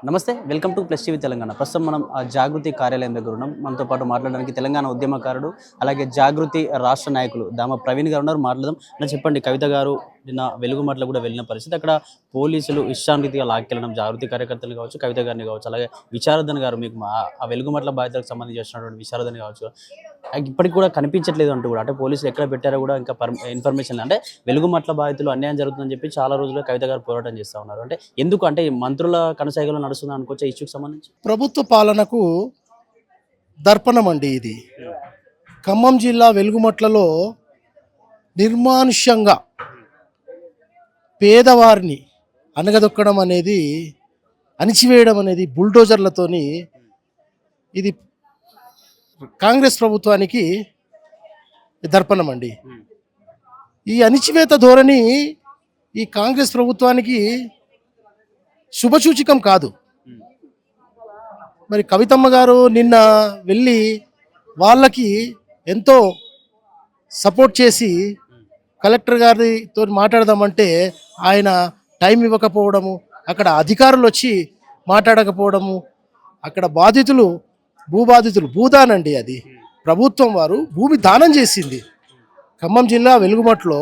నమస్తే welcome to plus TV Telangana. ప్రస్తుతం మనం జాగృతి కార్యాలయం దగ్గర ఉన్నాం. మనతో పాటు మాట్లాడడానికి తెలంగాణ ఉద్యమకారుడు అలాగే జాగృతి రాష్ట్ర నాయకులు దామ ప్రవీణ్ గారు ఉన్నారు. మాట్లాడదాం. అంటే చెప్పండి, కవిత గారు నిన్న వెలుగుమట్ల కూడా వెళ్ళిన పరిస్థితి, అక్కడ పోలీసులు ఇష్టానురీతిగా లాక్కెళ్ళడం జాగృతి కార్యకర్తలు కావచ్చు, కవిత గారిని కావచ్చు, అలాగే విశారదన్ గారు మీకు ఆ వెలుగుమట్ల బాధితులకు సంబంధించి చేసినటువంటి విశారదన్ కావచ్చు, ఇప్పటికి కూడా కనిపించట్లేదు అంటూ కూడా, అంటే పోలీసులు ఎక్కడ పెట్టారో కూడా ఇంకా ఇన్ఫర్మేషన్, అంటే వెలుగుమట్ల బాధితులు అన్యాయం జరుగుతుందని చెప్పి చాలా రోజులుగా కవిత గారు పోరాటం చేస్తూ ఉన్నారు. అంటే ఎందుకు, అంటే మంత్రుల కనసాగలో నడుస్తుంది అనుకోవచ్చు ఇష్యూకి సంబంధించి? ప్రభుత్వ పాలనకు దర్పణం అండి ఇది. ఖమ్మం జిల్లా వెలుగుమట్లలో నిర్మానుష్యంగా పేదవారిని అనగదొక్కడం అనేది, అణిచివేయడం అనేది బుల్డోజర్లతోని, ఇది కాంగ్రెస్ ప్రభుత్వానికి దర్పణం అండి. ఈ అణిచివేత ధోరణి ఈ కాంగ్రెస్ ప్రభుత్వానికి శుభసూచకం కాదు. మరి కవితమ్మ గారు నిన్న వెళ్ళి వాళ్ళకి ఎంతో సపోర్ట్ చేసి కలెక్టర్ గారితో మాట్లాడదామంటే ఆయన టైం ఇవ్వకపోవడము, అక్కడ అధికారులు వచ్చి మాట్లాడకపోవడము, అక్కడ బాధితులు భూదానండి, అది ప్రభుత్వం వారు భూమి దానం చేసింది. ఖమ్మం జిల్లా వెలుగుమట్లో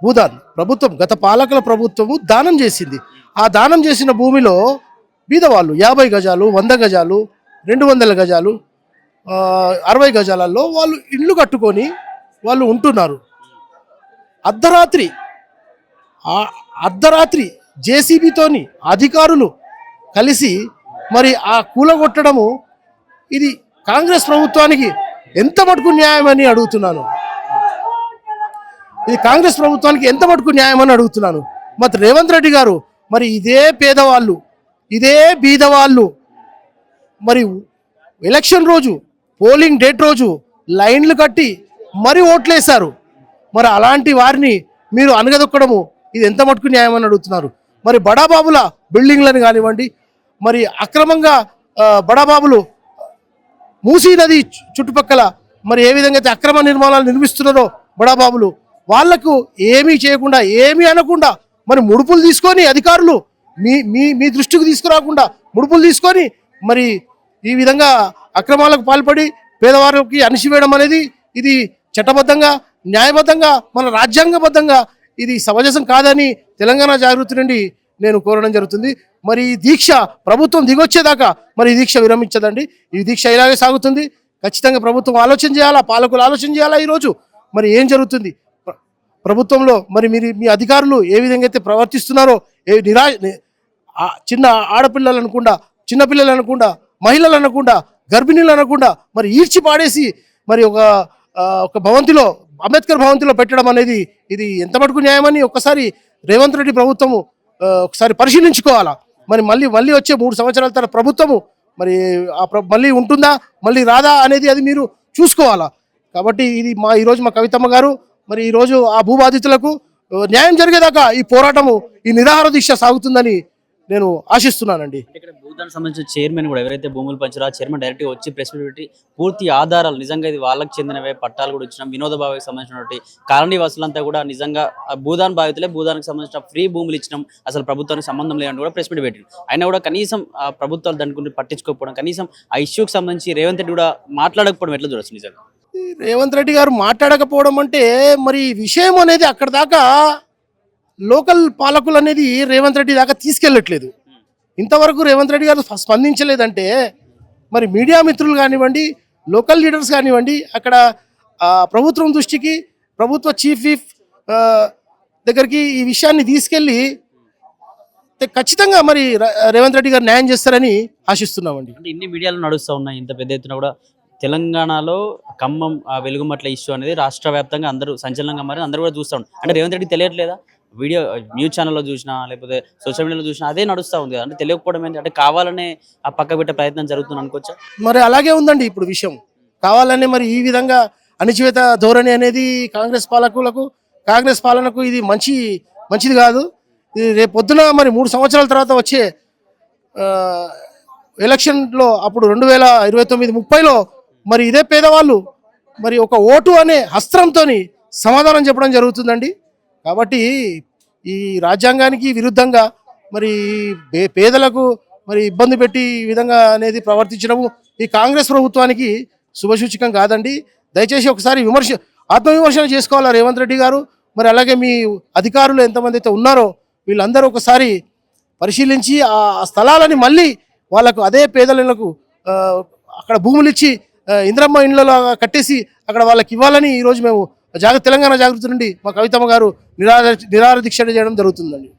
భూదాన్ ప్రభుత్వం, గత పాలకుల ప్రభుత్వము దానం చేసింది. ఆ దానం చేసిన భూమిలో బీదవాళ్ళు 50 గజాలు, 100 గజాలు, 200 గజాలు, 60 గజాలలో వాళ్ళు ఇళ్ళు కట్టుకొని వాళ్ళు ఉంటున్నారు. అర్ధరాత్రి జేసీబీతోని అధికారులు కలిసి మరి ఆ కూలగొట్టడము, ఇది కాంగ్రెస్ ప్రభుత్వానికి ఎంత మటుకు న్యాయం అని అడుగుతున్నాను. ఇది కాంగ్రెస్ ప్రభుత్వానికి ఎంత మటుకు న్యాయం అని అడుగుతున్నాను. మరి రేవంత్ రెడ్డి గారు మరి ఇదే పేదవాళ్ళు, ఇదే బీదవాళ్ళు మరి ఎలక్షన్ రోజు, పోలింగ్ డేట్ రోజు లైన్లు కట్టి మరి ఓట్లేశారు. మరి అలాంటి వారిని మీరు అనగదొక్కడము, ఇది ఎంత మటుకు న్యాయం అని అడుగుతున్నారు. మరి బడాబాబుల బిల్డింగ్లను కానివ్వండి, మరి అక్రమంగా బడాబాబులు మూసీ నది చుట్టుపక్కల మరి ఏ విధంగా అయితే అక్రమ నిర్మాణాలు నిర్మిస్తున్నారో బడాబాబులు, వాళ్లకు ఏమీ చేయకుండా, ఏమీ అనకుండా మరి ముడుపులు తీసుకొని అధికారులు మీ దృష్టికి తీసుకురాకుండా ముడుపులు తీసుకొని మరి ఈ విధంగా అక్రమాలకు పాల్పడి పేదవారికి అణిచివేయడం అనేది, ఇది చట్టబద్ధంగా, న్యాయబద్ధంగా, మన రాజ్యాంగబద్ధంగా ఇది సమంజసం కాదని తెలంగాణ జాగృతి నుండి నేను కోరడం జరుగుతుంది. మరి ఈ దీక్ష ప్రభుత్వం దిగొచ్చేదాకా మరి ఈ దీక్ష విరమించదండి. ఈ దీక్ష ఇలాగే సాగుతుంది. ఖచ్చితంగా ప్రభుత్వం ఆలోచన చేయాలా, పాలకులు ఆలోచన చేయాలా. ఈరోజు మరి ఏం జరుగుతుంది ప్రభుత్వంలో, మరి మీ అధికారులు ఏ విధంగా అయితే ప్రవర్తిస్తున్నారో, చిన్న ఆడపిల్లలు అనకుండా, చిన్నపిల్లలు అనకుండా, మహిళలు అనకుండా, గర్భిణీలు అనకుండా మరి ఈడ్చి పాడేసి మరి ఒక భవంతిలో, అంబేద్కర్ భవంతిలో పెట్టడం అనేది, ఇది ఎంత మటుకు న్యాయమని ఒక్కసారి రేవంత్ రెడ్డి ప్రభుత్వము ఒకసారి పరిశీలించుకోవాలా. మరి మళ్ళీ వచ్చే 3 సంవత్సరాల తర్వాత ప్రభుత్వము మరి మళ్ళీ ఉంటుందా, మళ్ళీ రాదా అనేది అది మీరు చూసుకోవాలా. కాబట్టి ఇది ఈరోజు మా కవితమ్మ గారు మరి ఈరోజు ఆ భూబాధితులకు న్యాయం జరిగేదాకా ఈ పోరాటము, ఈ నిరాహార దీక్ష సాగుతుందని నేను ఆశిస్తున్నానండి. ఇక్కడ భూదానికి సంబంధించిన చైర్మన్ కూడా, ఎవరైతే భూములు పంచారో ఆ చైర్మన్ డైరెక్ట్గా వచ్చి ప్రెస్ మీట్ పెట్టి పూర్తి ఆధారాలు, నిజంగా ఇది వాళ్ళకి చెందినవే, పట్టాలు కూడా ఇచ్చినాం, వినోద భావికి సంబంధించినటువంటి కాలనీ వాసులంతా కూడా నిజంగా భూదాన్ బాధితులే, భూదానికి సంబంధించిన ఫ్రీ భూములు ఇచ్చినాం, అసలు ప్రభుత్వానికి సంబంధం లేదని కూడా ప్రెస్ మీట్ పెట్టింది. అయినా కూడా కనీసం ఆ ప్రభుత్వాలు దాని గురించి పట్టించుకోకపోవడం, కనీసం ఆ ఇష్యూకి సంబంధించి రేవంత్ రెడ్డి కూడా మాట్లాడకపోవడం ఎట్లా చూడొచ్చు? నిజంగా రేవంత్ రెడ్డి గారు మాట్లాడకపోవడం అంటే, మరి విషయం అనేది అక్కడ దాకా లోకల్ పాలకులు అనేది రేవంత్ రెడ్డి దాకా తీసుకెళ్ళట్లేదు. ఇంతవరకు రేవంత్ రెడ్డి గారు స్పందించలేదంటే మరి మీడియా మిత్రులు కానివ్వండి, లోకల్ లీడర్స్ కానివ్వండి, అక్కడ ప్రభుత్వం దృష్టికి, ప్రభుత్వ చీఫ్ విప్ దగ్గరికి ఈ విషయాన్ని తీసుకెళ్ళి ఖచ్చితంగా మరి రేవంత్ రెడ్డి గారు న్యాయం చేస్తారని ఆశిస్తున్నామండి. అంటే ఇన్ని మీడియాలో నడుస్తూ ఉన్నాయి, ఇంత పెద్ద ఎత్తున కూడా తెలంగాణలో ఖమ్మం వెలుగుమట్ల ఇష్యూ అనేది రాష్ట్ర వ్యాప్తంగా అందరూ సంచలనంగా మారి అందరూ కూడా చూస్తూ ఉంటారు. అంటే రేవంత్ రెడ్డి తెలియట్లేదా? వీడియో న్యూస్ ఛానల్లో చూసినా, లేకపోతే సోషల్ మీడియాలో చూసినా అదే నడుస్తూ ఉంది కదా. అంటే తెలియకపోవడం ఏంటి, అంటే కావాలనే ఆ పక్క పెట్టే ప్రయత్నం జరుగుతుంది అనుకోవచ్చా? మరి అలాగే ఉందండి ఇప్పుడు విషయం. కావాలనే మరి ఈ విధంగా అణిచివేత ధోరణి అనేది కాంగ్రెస్ పాలనకు ఇది మంచిది కాదు. ఇది రేపు పొద్దున మరి 3 సంవత్సరాల తర్వాత వచ్చే ఎలక్షన్లో, అప్పుడు 2029-30లో మరి ఇదే పేదవాళ్ళు మరి ఒక ఓటు అనే హస్త్రంతో సమాధానం చెప్పడం జరుగుతుందండి. కాబట్టి ఈ రాజ్యాంగానికి విరుద్ధంగా మరి పేదలకు మరి ఇబ్బంది పెట్టి ఈ విధంగా అనేది ప్రవర్తించడము ఈ కాంగ్రెస్ ప్రభుత్వానికి శుభసూచకం కాదండి. దయచేసి ఒకసారి ఆత్మవిమర్శన చేసుకోవాలా రేవంత్ రెడ్డి గారు. మరి అలాగే మీ అధికారులు ఎంతమంది అయితే ఉన్నారో వీళ్ళందరూ ఒకసారి పరిశీలించి ఆ స్థలాలని మళ్ళీ వాళ్ళకు అదే పేదలకు అక్కడ భూములు ఇచ్చి ఇంద్రమ్మ ఇండ్లలో కట్టేసి అక్కడ వాళ్ళకి ఇవ్వాలని ఈరోజు మేము తెలంగాణ జాగృతి నుండి మా కవితమ్మ గారు నిరాహార దీక్ష చేయడం జరుగుతుందండి.